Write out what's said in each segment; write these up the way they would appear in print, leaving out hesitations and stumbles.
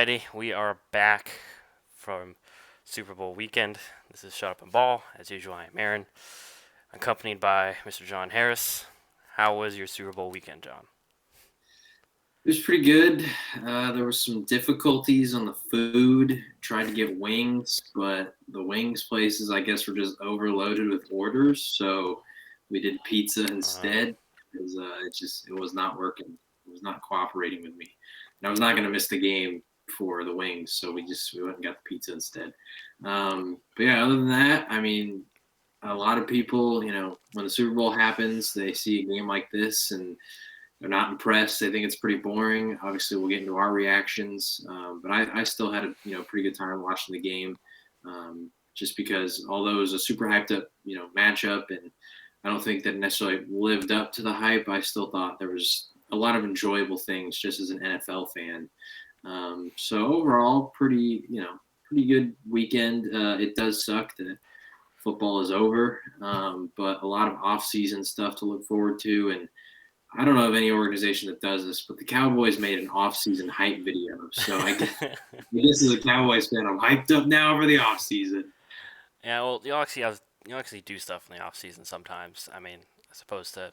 Alrighty, we are back from Super Bowl weekend. This is Shut Up and Ball. As usual, I am Aaron, accompanied by Mr. John Harris. How was your Super Bowl weekend, John? It was pretty good. There were some difficulties on the food. Tried to get wings, but the wings places, I guess, were just overloaded with orders. So we did pizza Uh, instead because it was not working. It was not cooperating with me, and I was not going to miss the game for the wings. So we went and got the pizza instead. But yeah, other than that, I mean, a lot of people, when the Super Bowl happens, they see a game like this and they're not impressed. They think it's pretty boring. Obviously, we'll get into our reactions, but I still had a pretty good time watching the game, just because although it was a super hyped up matchup, and I don't think that necessarily lived up to the hype. I still thought there was a lot of enjoyable things just as an NFL fan. So overall, pretty good weekend. It does suck that football is over, but a lot of off-season stuff to look forward to. And I don't know of any organization that does this, but the Cowboys made an off-season hype video. So I guess as a Cowboys fan, I'm hyped up now for the off-season. yeah, well, you actually do stuff in the off season sometimes. I mean, as opposed to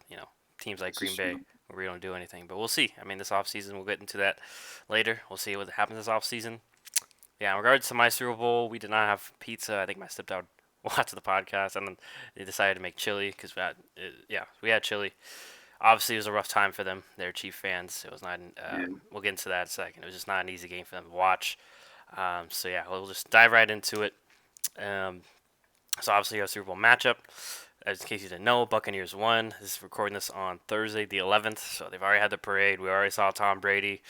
teams like This Green is Bay true. where we don't do anything. But we'll see. I mean, this off season we'll get into that later. We'll see what happens this off season. Yeah, in regards to my Super Bowl, we did not have pizza. I think my stepdad watched the podcast, and then they decided to make chili because we had chili. Obviously, it was a rough time for them. They're Chief fans. It was not. Yeah. We'll get into that in a second. It was just not an easy game for them to watch. So yeah, we'll just dive right into it. Um, so obviously, our Super Bowl matchup. As in case you didn't know, Buccaneers won. This is recording this on Thursday, the 11th. So they've already had the parade. We already saw Tom Brady,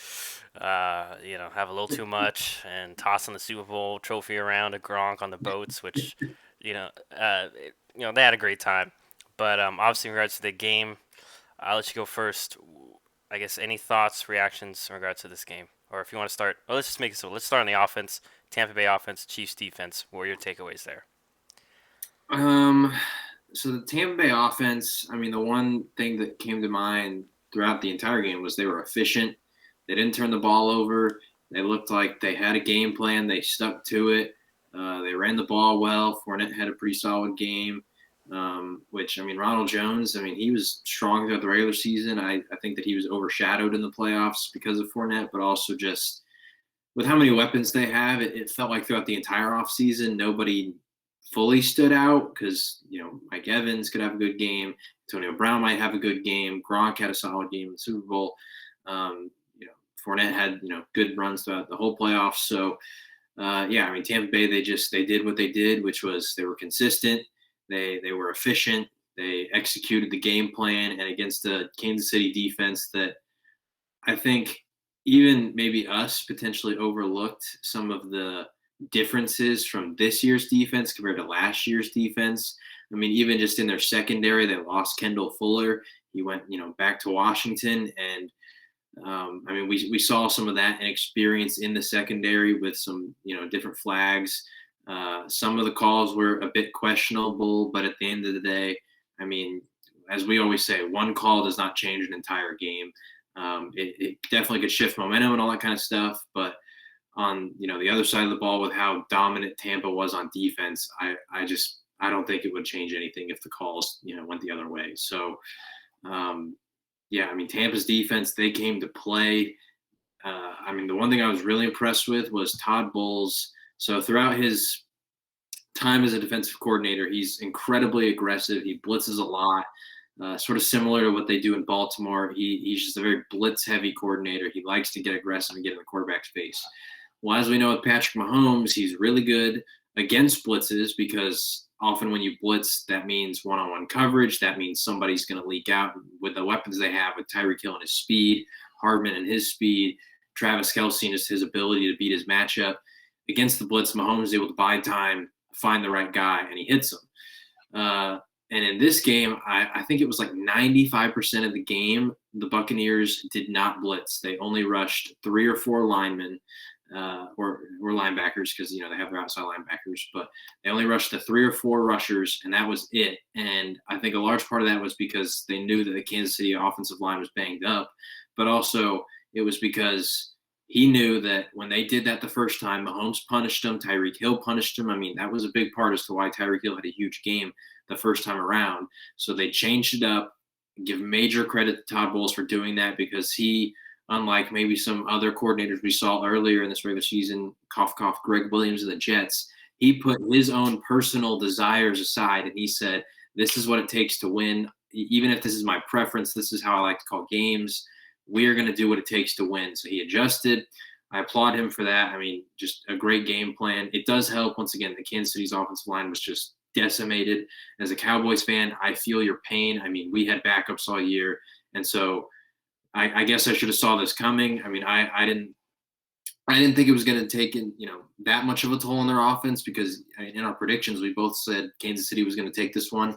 have a little too much and tossing the Super Bowl trophy around to Gronk on the boats, which, they had a great time. But obviously, in regards to the game, I'll let you go first. I guess any thoughts, reactions in regards to this game, or if you want to start. Well, let's just make it so. Let's start on the offense. Tampa Bay offense, Chiefs defense. What are your takeaways there? Um, so the Tampa Bay offense, I mean, the one thing that came to mind throughout the entire game was they were efficient. They didn't turn the ball over. They looked like they had a game plan. They stuck to it. They ran the ball well. Fournette had a pretty solid game. Which I mean, Ronald Jones. I mean, he was strong throughout the regular season. I think that he was overshadowed in the playoffs because of Fournette, but also just with how many weapons they have, it felt like throughout the entire offseason, nobody fully stood out because, Mike Evans could have a good game. Antonio Brown might have a good game. Gronk had a solid game in the Super Bowl. Um, Fournette had, good runs throughout the whole playoffs. So, yeah, I mean, Tampa Bay, they did what they did, which was they were consistent. They were efficient. They executed the game plan, and against the Kansas City defense that I think even maybe us potentially overlooked some of the differences from this year's defense compared to last year's defense. I mean, even just in their secondary, they lost Kendall Fuller. He went, back to Washington, and I mean, we saw some of that inexperience in the secondary with some, different flags. Some of the calls were a bit questionable, but at the end of the day, I mean, as we always say, one call does not change an entire game. It definitely could shift momentum and all that kind of stuff, but on the other side of the ball with how dominant Tampa was on defense, I don't think it would change anything if the calls went the other way. So um, yeah, I mean Tampa's defense, they came to play. I mean, the one thing I was really impressed with was Todd Bowles. So throughout his time as a defensive coordinator, he's incredibly aggressive. He blitzes a lot, sort of similar to what they do in Baltimore. He's just a very blitz-heavy coordinator. He likes to get aggressive and get in the quarterback's face. Well, as we know with Patrick Mahomes, he's really good against blitzes because often when you blitz, that means one-on-one coverage. That means somebody's going to leak out with the weapons they have with Tyreek Hill and his speed, Hardman and his speed, Travis Kelce and just his ability to beat his matchup. Against the blitz, Mahomes is able to buy time, find the right guy, and he hits him. And in this game, I think it was like 95% of the game, the Buccaneers did not blitz. They only rushed 3 or 4 linemen or linebackers because they have their outside linebackers, but they only rushed the 3 or 4 rushers, and that was it. And I think a large part of that was because they knew that the Kansas City offensive line was banged up, but also it was because he knew that when they did that the first time, Mahomes punished him, Tyreek Hill punished him. I mean, that was a big part as to why Tyreek Hill had a huge game the first time around. So they changed it up. Give major credit to Todd Bowles for doing that because he, unlike maybe some other coordinators we saw earlier in this regular season, cough cough, Greg Williams of the Jets, he put his own personal desires aside and he said, "This is what it takes to win. Even if this is my preference, this is how I like to call games. We are going to do what it takes to win." So he adjusted. I applaud him for that. I mean, just a great game plan. It does help. Once again, the Kansas City's offensive line was just decimated. As a Cowboys fan, I feel your pain. I mean, we had backups all year, and so I guess I should have saw this coming. I mean, I didn't think it was going to take in, that much of a toll on their offense because in our predictions we both said Kansas City was going to take this one,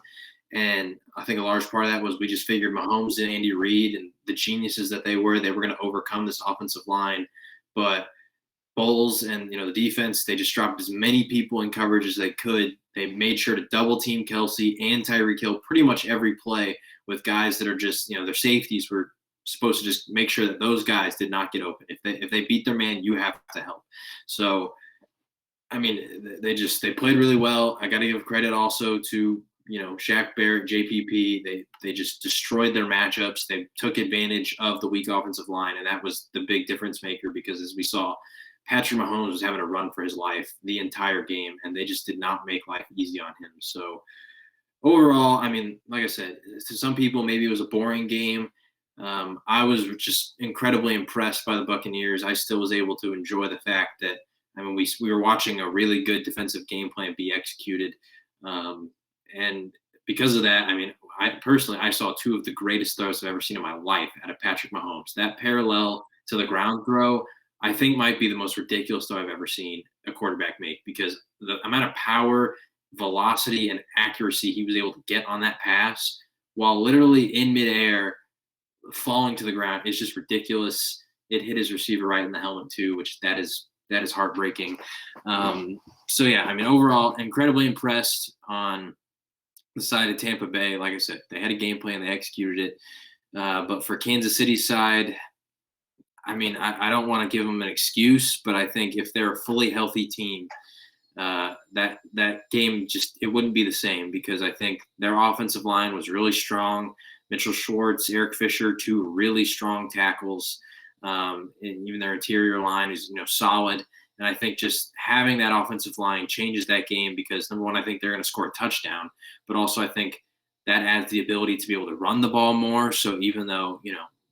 and I think a large part of that was we just figured Mahomes and Andy Reid and the geniuses that they were going to overcome this offensive line, but Bowles and the defense, they just dropped as many people in coverage as they could. They made sure to double team Kelsey and Tyreek Hill pretty much every play with guys that are just their safeties were supposed to just make sure that those guys did not get open. If they beat their man, you have to help. So I mean, they played really well. I got to give credit also to Shaq Barrett, JPP. They just destroyed their matchups. They took advantage of the weak offensive line, and that was the big difference maker because as we saw, Patrick Mahomes was having a run for his life the entire game, and they just did not make life easy on him. So overall, I mean, like I said, to some people maybe it was a boring game. I was just incredibly impressed by the Buccaneers. I still was able to enjoy the fact that I mean we were watching a really good defensive game plan be executed, and because of that, I mean, I saw two of the greatest throws I've ever seen in my life out of Patrick Mahomes. That parallel to the ground throw, I think, might be the most ridiculous throw I've ever seen a quarterback make because the amount of power, velocity, and accuracy he was able to get on that pass while literally in midair falling to the ground is just ridiculous. It hit his receiver right in the helmet too, which that is heartbreaking. So yeah, I mean, overall, incredibly impressed on the side of Tampa Bay. Like I said, they had a game plan, they executed it. But for Kansas City's side, I mean, I don't want to give them an excuse, but I think if they're a fully healthy team, that game just it wouldn't be the same because I think their offensive line was really strong. Mitchell Schwartz, Eric Fisher, two really strong tackles. And even their interior line is solid. And I think just having that offensive line changes that game because number one, I think they're going to score a touchdown, but also I think that adds the ability to be able to run the ball more. So even though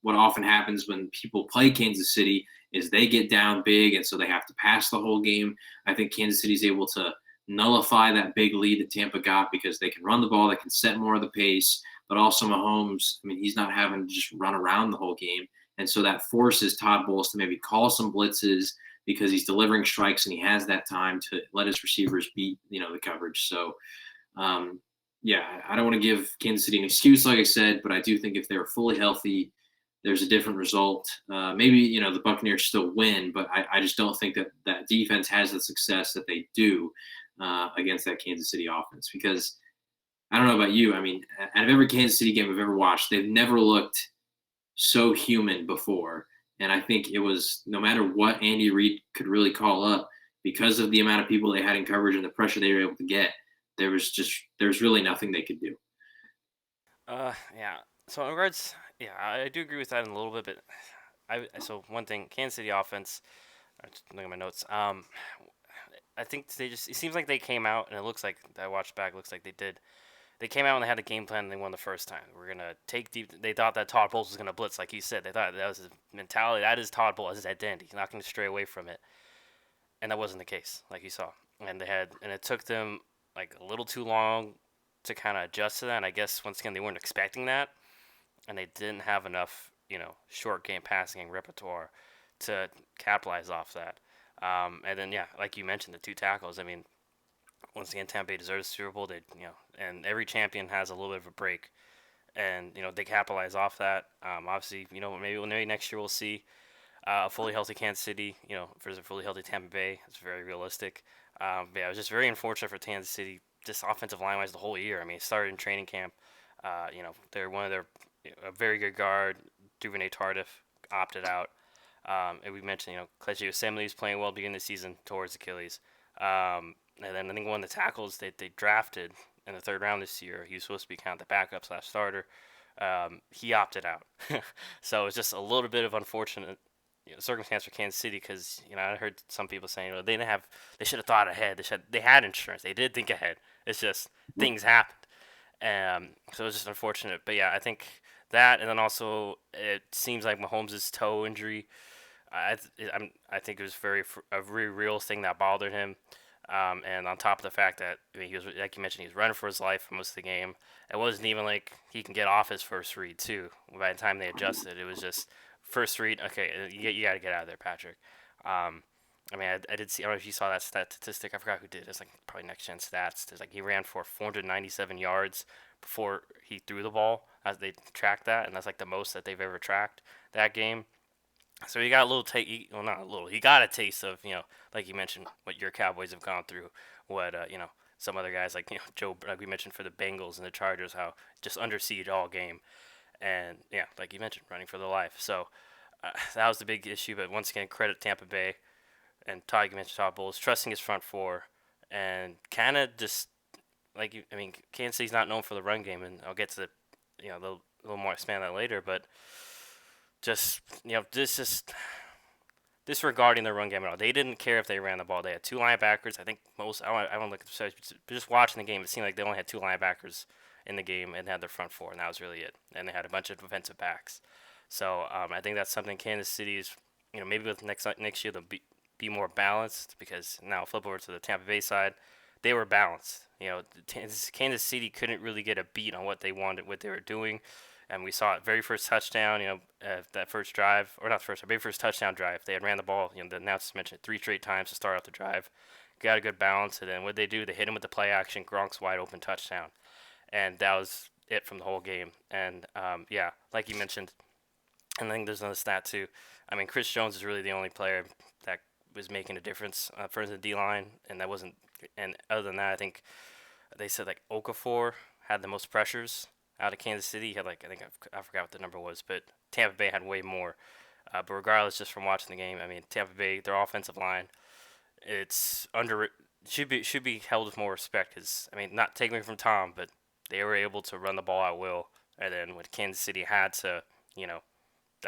what often happens when people play Kansas City is they get down big and so they have to pass the whole game. I think Kansas City is able to nullify that big lead that Tampa got because they can run the ball, they can set more of the pace, but also Mahomes, I mean, he's not having to just run around the whole game. And so that forces Todd Bowles to maybe call some blitzes because he's delivering strikes and he has that time to let his receivers beat, the coverage. So, yeah, I don't want to give Kansas City an excuse, like I said, but I do think if they're fully healthy, there's a different result. Maybe the Buccaneers still win, but I just don't think that that defense has the success that they do against that Kansas City offense. Because I don't know about you, I mean, out of every Kansas City game I've ever watched, they've never looked so human before. And I think it was no matter what Andy Reid could really call up, because of the amount of people they had in coverage and the pressure they were able to get, there's really nothing they could do. Yeah. So in regards, yeah, I do agree with that in a little bit, but so one thing, Kansas City offense. I'm just looking at my notes. I think it seems like they came out, and it looks like I watched back. Looks like they did. They came out and they had a game plan and they won the first time. We're gonna take deep. They thought that Todd Bowles was gonna blitz, like you said. They thought that was his mentality. That is Todd Bowles. His identity. He's not gonna stray away from it, and that wasn't the case, like you saw. And it took them like a little too long to kind of adjust to that. And I guess once again they weren't expecting that, and they didn't have enough, short game passing repertoire to capitalize off that. And then yeah, like you mentioned, the two tackles. I mean, once again, Tampa Bay deserves the Super Bowl. And every champion has a little bit of a break, and they capitalize off that. Obviously, maybe next year we'll see a fully healthy Kansas City. Versus a fully healthy Tampa Bay. It's very realistic. But yeah, it was just very unfortunate for Kansas City, just offensive line wise, the whole year. I mean, it started in training camp. They're one of their a very good guard, Duvernay Tardif, opted out. And we mentioned, Kelechi Yosemite was playing well beginning of the season towards Achilles. And then I think one of the tackles that they drafted in the third round this year, he was supposed to be kind of the backup slash starter. He opted out. So it's just a little bit of unfortunate circumstance for Kansas City because I heard some people saying they should have thought ahead. They had insurance. They did think ahead. It's just things happened. So it was just unfortunate. But yeah, I think that, and then also it seems like Mahomes' toe injury. I think it was a very real thing that bothered him. And on top of the fact that he was, like you mentioned, he was running for his life for most of the game. It wasn't even like he can get off his first read too. By the time they adjusted, it was just first read. Okay, you got to get out of there, Patrick. I mean, I did see. I don't know if you saw that statistic. I forgot who did. It's like probably next gen stats. There's like he ran for 497 yards before he threw the ball. As they tracked that, and that's like the most that they've ever tracked that game. So he got a little taste. Well, not a little. He got a taste of like you mentioned, what your Cowboys have gone through. What some other guys like Joe, like we mentioned for the Bengals and the Chargers, how just under siege all game, and yeah, like you mentioned, running for their life. So that was the big issue. But once again, credit Tampa Bay and Todd. You mentioned Todd Bowles trusting his front four, and kind of just I mean, Kansas City's not known for the run game, and I'll get to the a little more expand that later, but just this is disregarding the run game at all. They didn't care if they ran the ball. They had two linebackers. I think most. I don't look at the stats, but just watching the game, it seemed like they only had two linebackers in the game and had their front four, and that was really it. And they had a bunch of defensive backs. So I think that's something Kansas City is, maybe with next year they'll be more balanced because now flip over to the Tampa Bay side, they were balanced. Kansas City couldn't really get a beat on what they wanted, what they were doing, and we saw it very first touchdown. That first drive, or not first, very first touchdown drive. They had ran the ball. The announcers mentioned three straight times to start off the drive. Got a good balance, and then what they do, they hit him with the play action. Gronk's wide open touchdown, and that was it from the whole game. And yeah, like you mentioned, and I think there's another stat too. I mean, Chris Jones is really the only player that was making a difference for the D line, and that wasn't. And other than that, I think they said like Okafor had the most pressures out of Kansas City. He had like I forgot what the number was, but Tampa Bay had way more. But regardless, just from watching the game, I mean Tampa Bay, their offensive line, it's under should be held with more respect because I mean not taking away from Tom, but they were able to run the ball at will. And then when Kansas City had to, you know,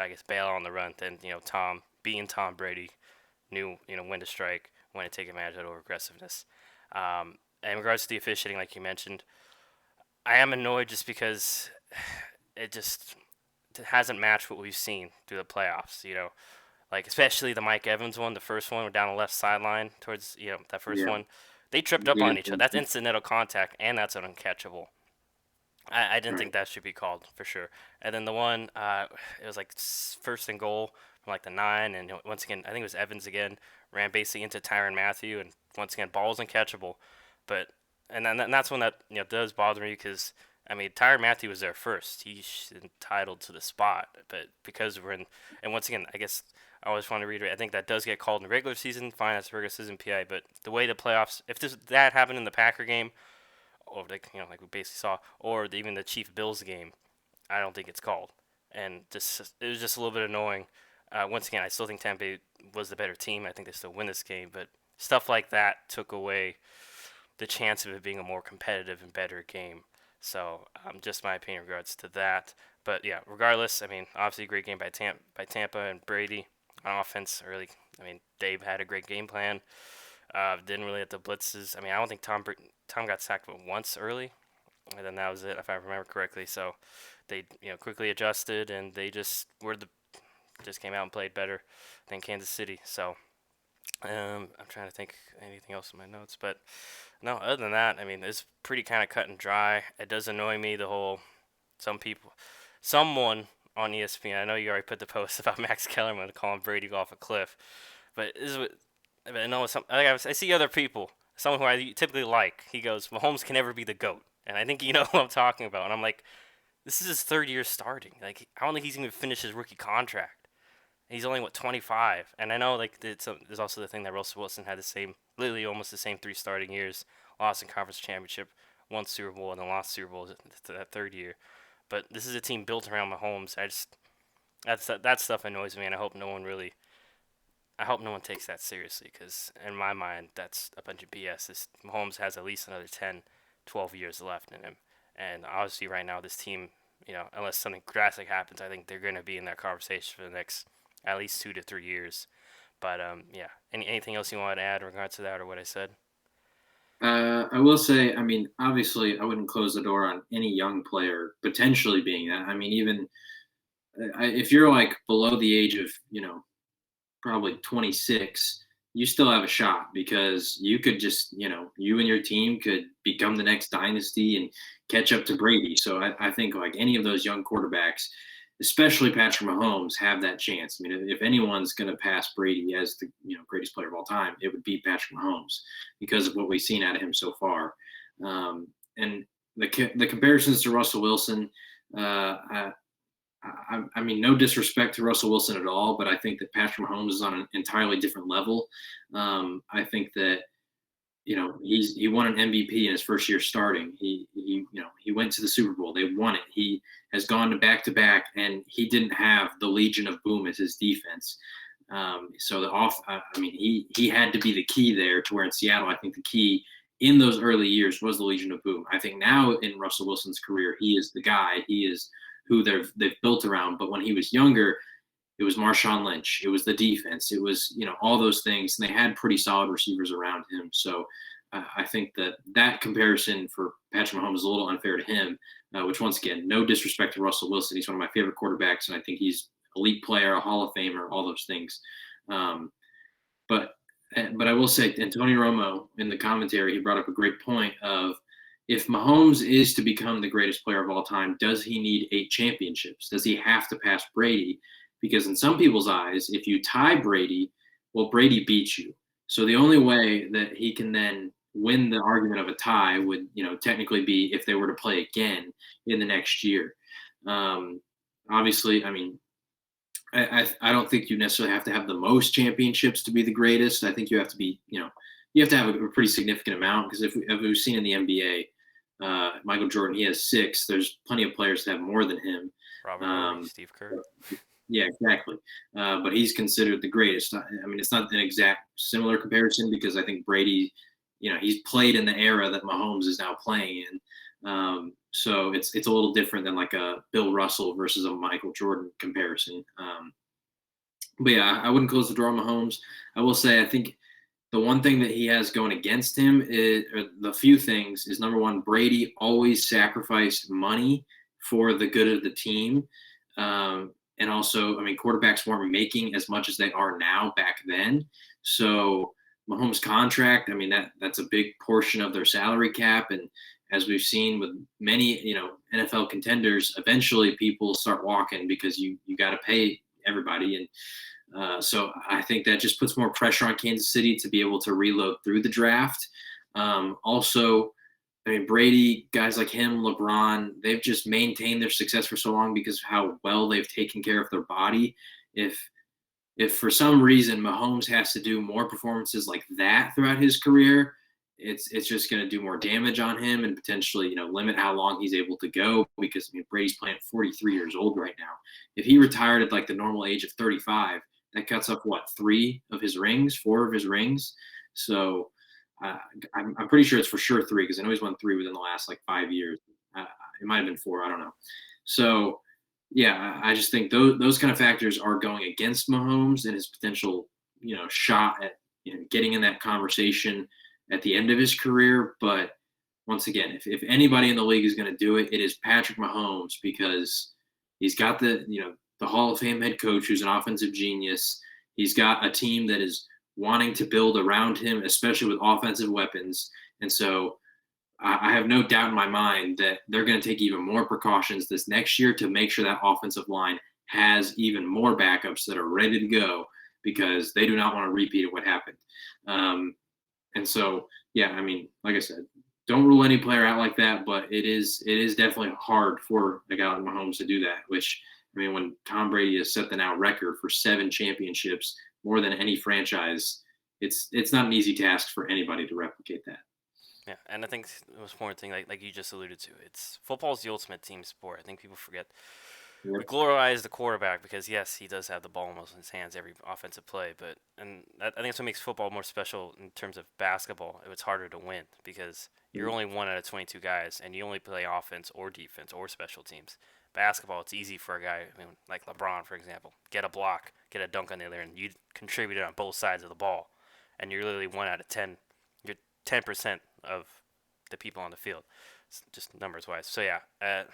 I guess bail on the run, then Tom being Tom Brady knew when to strike, when to take advantage of aggressiveness. In regards to the officiating, like you mentioned, I am annoyed just because it just hasn't matched what we've seen through the playoffs. Like especially the Mike Evans one, the first one down the left sideline towards that first Yeah, one, they tripped up yeah, on each other. That's incidental contact, and that's an uncatchable. I didn't right. think that should be called for sure. And then the one, it was like first and goal from like the 9, and once again, I think it was Evans again, ran basically into Tyron Matthew, and once again, ball was uncatchable. But and that's one that does bother me because I mean Tyron Matthew was there first. He's entitled to the spot, but because we're in, and once again, I guess I always want to reiterate, I think that does get called in the regular season. Fine, that's regular season PI, but the way the playoffs, if that happened in the Packer game or like we basically saw, or even the Chief Bills game, I don't think it's called. And just it was just a little bit annoying. Once again, I still think Tampa Bay was the better team. I think they still win this game, but stuff like that took away the chance of it being a more competitive and better game. So just my opinion in regards to that. But yeah, regardless, I mean, obviously a great game by Tampa and Brady on offense. Really, I mean, Dave had a great game plan. Didn't really have the blitzes. I mean, I don't think Tom got sacked but once early, and then that was it, if I remember correctly. So they quickly adjusted, and they just came out and played better than Kansas City. So I'm trying to think anything else in my notes, but no. Other than that, I mean, it's pretty kind of cut and dry. It does annoy me the whole someone on ESPN. I know you already put the post about Max Kellerman calling Brady go off a cliff, but this is what I know. I see other people, someone who I typically like. He goes, Mahomes can never be the goat, and I think you know what I'm talking about. And I'm like, this is his third year starting. Like, I don't think he's even finished his rookie contract. He's only 25, and I know like there's also the thing that Russell Wilson had literally almost the same 3 starting years, lost in conference championship, won Super Bowl, and then lost Super Bowl to that third year. But this is a team built around Mahomes. That stuff annoys me, and I hope no one really I hope no one takes that seriously because in my mind that's a bunch of BS. This Mahomes has at least another 10, 12 years left in him, and obviously right now this team, unless something drastic happens, I think they're going to be in that conversation for the next at least 2 to 3 years. But yeah. Anything else you want to add in regards to that or what I said? I will say, I mean, obviously, I wouldn't close the door on any young player potentially being that. I mean, even if you're like below the age of, probably 26, you still have a shot because you could just, you and your team could become the next dynasty and catch up to Brady. So I think like any of those young quarterbacks, especially Patrick Mahomes, have that chance. I mean, if anyone's going to pass Brady as the greatest player of all time, it would be Patrick Mahomes because of what we've seen out of him so far. And the comparisons to Russell Wilson, I mean, no disrespect to Russell Wilson at all, but I think that Patrick Mahomes is on an entirely different level. I think that he won an MVP in his first year starting. He went to the Super Bowl. They won it. He has gone to back, and he didn't have the Legion of Boom as his defense. So I mean, he had to be the key there. To where in Seattle, I think the key in those early years was the Legion of Boom. I think now in Russell Wilson's career, he is the guy. He is who they've built around. But when he was younger, it was Marshawn Lynch. It was the defense. It was all those things, and they had pretty solid receivers around him. So I think that comparison for Patrick Mahomes is a little unfair to him. Which once again, no disrespect to Russell Wilson, he's one of my favorite quarterbacks, and I think he's elite player, a Hall of Famer, all those things. Um, but but I will say, Antonio Romo in the commentary, he brought up a great point of if Mahomes is to become the greatest player of all time, does he need 8 championships? Does he have to pass Brady? Because in some people's eyes, if you tie Brady, well, Brady beats you. So the only way that he can then win the argument of a tie would, technically be if they were to play again in the next year. Um, Obviously, I mean, I don't think you necessarily have to have the most championships to be the greatest. I think you have to be, you have to have a pretty significant amount because if we've seen in the NBA, Michael Jordan, he has 6. There's plenty of players that have more than him. Robert Ory, Um, Steve Kerr. yeah, exactly. But he's considered the greatest. I mean, it's not an exact similar comparison because I think Brady, he's played in the era that Mahomes is now playing in. So it's a little different than like a Bill Russell versus a Michael Jordan comparison. But yeah, I wouldn't close the door on Mahomes. I will say I think the one thing that he has going against him is, or the few things, is number one, Brady always sacrificed money for the good of the team. And also, I mean, quarterbacks weren't making as much as they are now back then. So Mahomes' contract, I mean, that's a big portion of their salary cap. And as we've seen with many, NFL contenders, eventually people start walking because you got to pay everybody. And so I think that just puts more pressure on Kansas City to be able to reload through the draft. Also, I mean, Brady, guys like him, LeBron, they've just maintained their success for so long because of how well they've taken care of their body. If if for some reason Mahomes has to do more performances like that throughout his career, it's just going to do more damage on him and potentially limit how long he's able to go because I mean Brady's playing at 43 years old right now. If he retired at like the normal age of 35, that cuts off what 4 of his rings. So uh, I'm pretty sure it's for sure 3 because I know he's won 3 within the last like 5 years. It might have been 4, I don't know. So yeah, I just think those kind of factors are going against Mahomes and his potential, shot at getting in that conversation at the end of his career. But once again, if anybody in the league is going to do it, it is Patrick Mahomes because he's got the Hall of Fame head coach who's an offensive genius. He's got a team that is wanting to build around him, especially with offensive weapons. And so I have no doubt in my mind that they're going to take even more precautions this next year to make sure that offensive line has even more backups that are ready to go because they do not want to repeat what happened. And so, yeah, I mean, like I said, don't rule any player out like that, but it is definitely hard for a guy like Mahomes to do that. Which I mean, when Tom Brady has set the now record for 7 championships, more than any franchise, it's not an easy task for anybody to replicate that. Yeah, and I think the most important thing, like you just alluded to, it's football is the ultimate team sport. I think people forget we Yep. glorize the quarterback because yes, he does have the ball almost in his hands every offensive play, but I think that's what makes football more special in terms of basketball. It's harder to win because you're only one out of 22 guys, and you only play offense or defense or special teams. Basketball, it's easy for a guy, like LeBron, for example, get a block, get a dunk on the other, and you contributed on both sides of the ball, and you're literally 1 out of 10. You're 10% of the people on the field, just numbers wise. So yeah,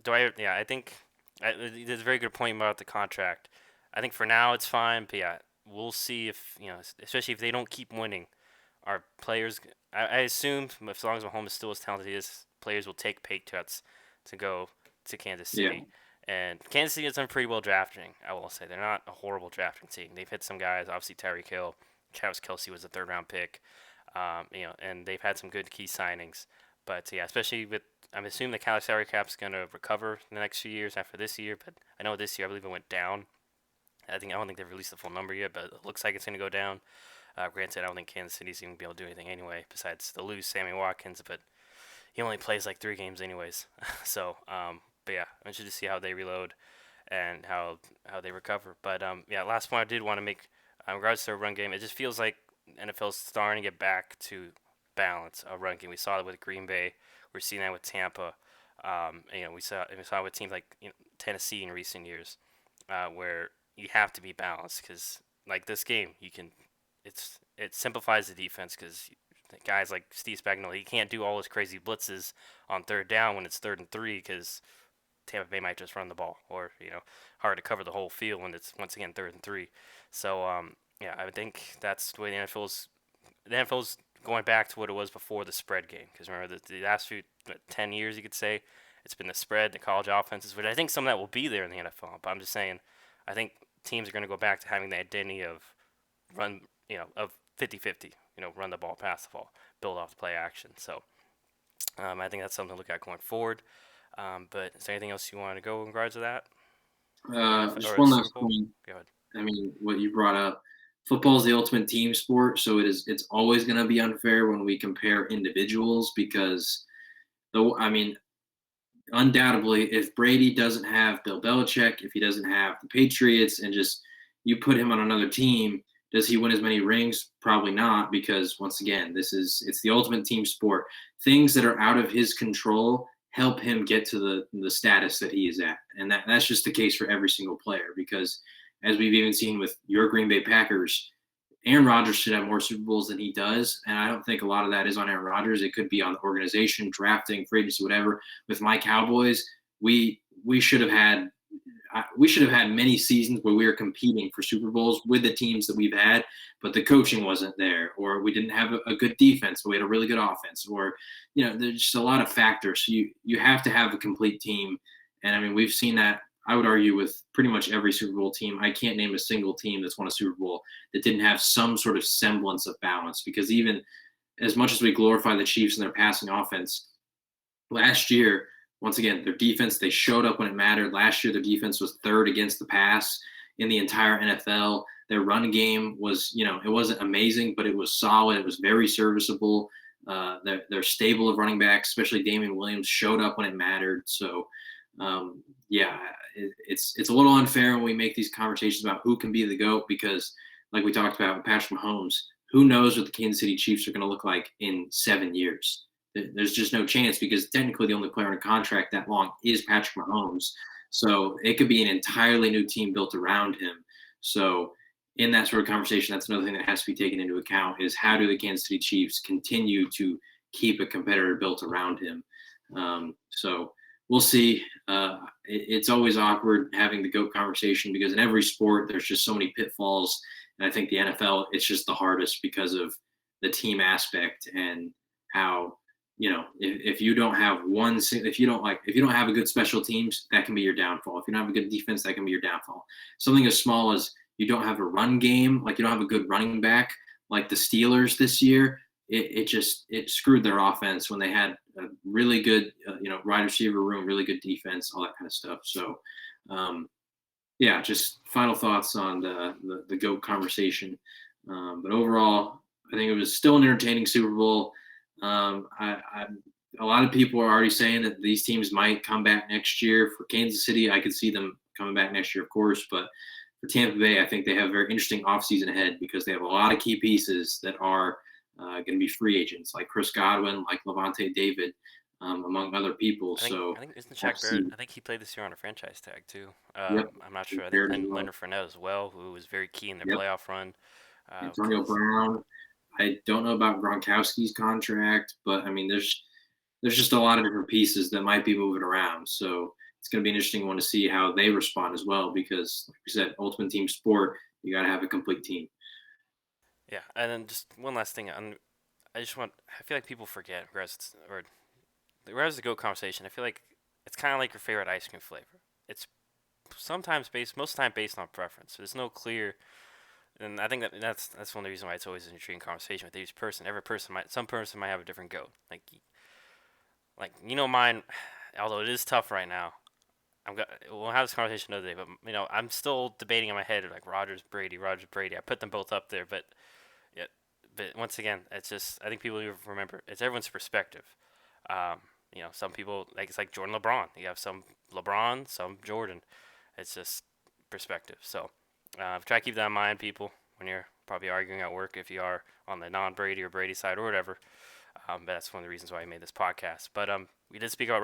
do I? Yeah, I think there's a very good point about the contract. I think for now it's fine, but yeah, we'll see if especially if they don't keep winning, our players. I assume as long as Mahomes is still as talented as he is, players will take pay cuts to go to Kansas Yeah. City. And Kansas City has done pretty well drafting. I will say they're not a horrible drafting team. They've hit some guys. Obviously, Tyreek Hill, Travis Kelsey was a third-round pick. And they've had some good key signings. But yeah, especially with I'm assuming the salary cap's going to recover in the next few years after this year. But I know this year I believe it went down. I don't think they've released the full number yet, but it looks like it's going to go down. Granted, I don't think Kansas City's going to be able to do anything anyway. Besides the lose Sammy Watkins, but he only plays like 3 games anyways. So, but yeah, I'm interested to see how they reload and how they recover. But yeah, last point I did want to make in regards to a run game, it just feels like NFL's starting to get back to balance a run game. We saw it with Green Bay. We're seeing that with Tampa. We saw it with teams like Tennessee in recent years, where you have to be balanced because like this game, it simplifies the defense because guys like Steve Spagnuolo, he can't do all his crazy blitzes on third down when it's 3rd and 3 because Tampa Bay might just run the ball, or hard to cover the whole field when it's once again 3rd and 3. So yeah, I think that's the way the NFL's going back to what it was before the spread game. Because remember the last 10 years, you could say it's been the spread, the college offenses, which I think some of that will be there in the NFL. But I'm just saying, I think teams are going to go back to having the identity of run, of 50-50. Run the ball, pass the ball, build off the play action. So I think that's something to look at going forward. But is there anything else you want to go in regards to that? NFL Just or the one Super last Bowl? point. Go ahead. I mean, what you brought up, football is the ultimate team sport, so it's always going to be unfair when we compare individuals because though I mean, undoubtedly, if Brady doesn't have Bill Belichick, if he doesn't have the Patriots, and just you put him on another team, does he win as many rings? Probably not, because once again, it's the ultimate team sport. Things that are out of his control help him get to the status that he is at, and that's just the case for every single player. Because as we've even seen with your Green Bay Packers, Aaron Rodgers should have more Super Bowls than he does, and I don't think a lot of that is on Aaron Rodgers. It could be on the organization, drafting, free agency, whatever. With my Cowboys, we should have had many seasons where we were competing for Super Bowls with the teams that we've had, but the coaching wasn't there, or we didn't have a good defense, but we had a really good offense, or there's just a lot of factors. So you have to have a complete team, and I mean we've seen that. I would argue with pretty much every Super Bowl team. I can't name a single team that's won a Super Bowl that didn't have some sort of semblance of balance. Because even as much as we glorify the Chiefs and their passing offense, last year, once again, their defense, they showed up when it mattered. Last year, their defense was third against the pass in the entire NFL. Their run game was, it wasn't amazing, but it was solid. It was very serviceable. They're stable of running backs, especially Damian Williams, showed up when it mattered. So, yeah, it's a little unfair when we make these conversations about who can be the GOAT because, like we talked about with Patrick Mahomes, who knows what the Kansas City Chiefs are going to look like in 7 years? There's just no chance because technically the only player in a contract that long is Patrick Mahomes. So it could be an entirely new team built around him. So in that sort of conversation, that's another thing that has to be taken into account is how do the Kansas City Chiefs continue to keep a competitor built around him? So we'll see. It's always awkward having the GOAT conversation because in every sport there's just so many pitfalls. And I think the NFL, it's just the hardest because of the team aspect and how if you don't have if you don't have a good special teams, that can be your downfall. If you don't have a good defense, that can be your downfall. Something as small as you don't have a run game, like you don't have a good running back, like the Steelers this year, it screwed their offense when they had a really good wide receiver room, really good defense, all that kind of stuff. So yeah, just final thoughts on the GOAT conversation. But overall, I think it was still an entertaining Super Bowl. a lot of people are already saying that these teams might come back next year. For Kansas City, I could see them coming back next year, of course, but for Tampa Bay, I think they have a very interesting offseason ahead because they have a lot of key pieces that are going to be free agents, like Chris Godwin, like Levante David, among other people. I think So I think isn't have Shaq to Barrett? see. I think he played this year on a franchise tag too. Yep, I'm not sure. I think Barrett as and well. Leonard Fournette as well, who was very key in their Yep, playoff run. Antonio Because Brown. I don't know about Gronkowski's contract, but I mean, there's just a lot of different pieces that might be moving around. So it's going to be an interesting one to see how they respond as well. Because, like we said, ultimate team sport, you got to have a complete team. yeah, and then just one last thing. I feel like people forget regards to the GOAT conversation. I feel like it's kind of like your favorite ice cream flavor. It's sometimes based, most of the time based on preference. There's no clear, and I think that's one of the reasons why it's always an intriguing conversation with each person. Some person might have a different GOAT. Mine. Although it is tough right now, we'll have this conversation another day. But I'm still debating in my head like Rogers, Brady. I put them both up there, yeah, but once again, it's just I think people need to remember it's everyone's perspective. Um, some people it's like Jordan, LeBron. You have some LeBron, some Jordan. It's just perspective. So try to keep that in mind, people, when you're probably arguing at work. If you are on the non-Brady or Brady side or whatever, but that's one of the reasons why I made this podcast. But we did speak about